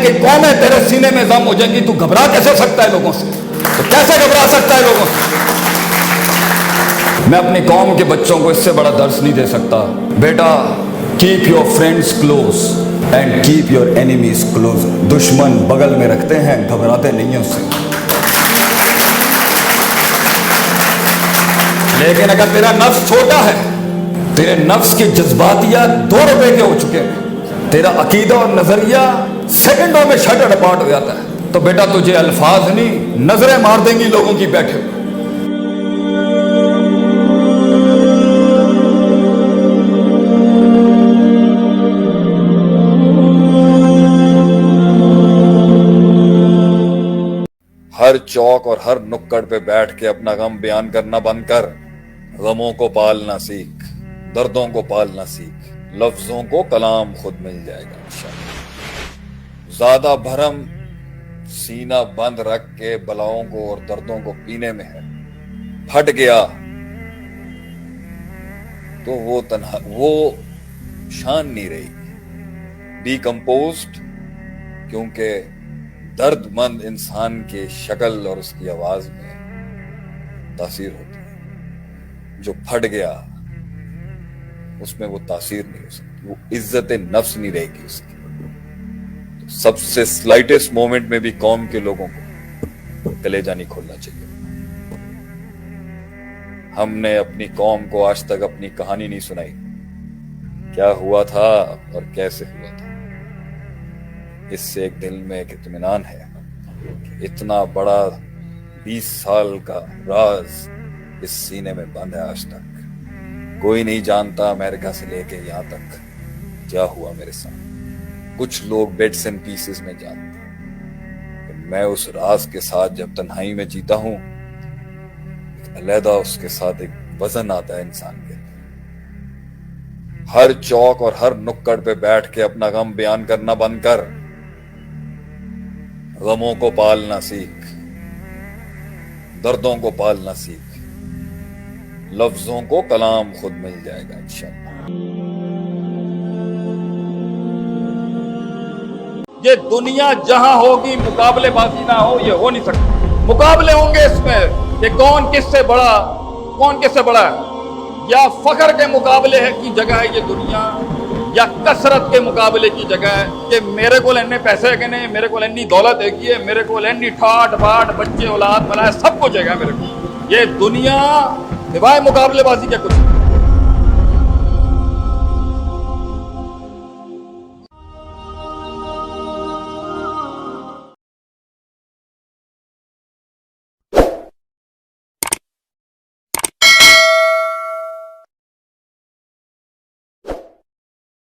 تیرے سینے میں ضم ہو جائیں گی. تو گھبرا کیسے سکتا ہے لوگوں سے؟ تو کیسے گھبرا سکتا ہے لوگوں سے؟ میں اپنی قوم کے بچوں کو اس سے بڑا درس نہیں دے سکتا. بیٹا، keep your friends close and keep your enemies close. دشمن بغل میں رکھتے ہیں، گھبراتے نہیں ہیں اس سے. لیکن اگر تیرا نفس چھوٹا ہے، تیرے نفس کے جذباتیات 2 روپے کے ہو چکے ہیں، تیرا عقیدہ اور نظریہ سیکنڈوں میں شٹر اپارٹ ہو جاتا ہے، تو بیٹا تجھے الفاظ نہیں، نظریں مار دیں گی لوگوں کی بیٹھے. ہر چوک اور ہر نکڑ پہ بیٹھ کے اپنا غم بیان کرنا بند کر. غموں کو پالنا سیکھ، دردوں کو پالنا سیکھ. لفظوں کو کلام خود مل جائے گا انشاءاللہ. زیادہ بھرم سینہ بند رکھ کے بلاؤں کو اور دردوں کو پینے میں ہے. پھٹ گیا تو وہ شان نہیں رہی. بی کمپوزڈ، کیونکہ درد مند انسان کی شکل اور اس کی آواز میں تاثیر ہوتی ہے. جو پھٹ گیا اس میں وہ تاثیر نہیں ہو سکتی، وہ عزت نفس نہیں رہے گی اس کی. تو سب سے سلائٹسٹ مومنٹ میں بھی قوم کے لوگوں کو کلیجہ نہیں کھولنا چاہیے. ہم نے اپنی قوم کو آج تک اپنی کہانی نہیں سنائی، کیا ہوا تھا اور کیسے ہوا تھا. اس سے ایک دل میں ایک اطمینان ہے کہ اتنا بڑا 20 سال کا راز اس سینے میں بند ہے. آج تک کوئی نہیں جانتا امریکہ سے لے کے یہاں تک کیا ہوا میرے ساتھ. کچھ لوگ بٹس اینڈ پیسز میں جانتے ہیں. میں اس راز کے ساتھ جب تنہائی میں جیتا ہوں، ایک علیحدہ اس کے ساتھ ایک وزن آتا ہے انسان کے. ہر چوک اور ہر نکڑ پہ بیٹھ کے اپنا غم بیان کرنا بند کر. غموں کو پالنا سیکھ، دردوں کو پالنا سیکھ. لفظوں کو کلام خود مل جائے گا انشاءاللہ. یہ دنیا جہاں ہوگی مقابلے بازی نہ ہو، یہ ہو نہیں سکتا. مقابلے ہوں گے اس میں کہ کون کس سے بڑا ہے. یا فخر کے مقابلے کی جگہ ہے یہ دنیا، یا کثرت کے مقابلے کی جگہ ہے کہ میرے کو اتنے پیسے کے نہیں، میرے کو اتنی دولت ہے، میرے کو اتنی ٹھاٹ باٹ بچے اولاد بلائے سب کچھ ہے میرے کو. یہ دنیا سوائے مقابلے بازی کے کچھ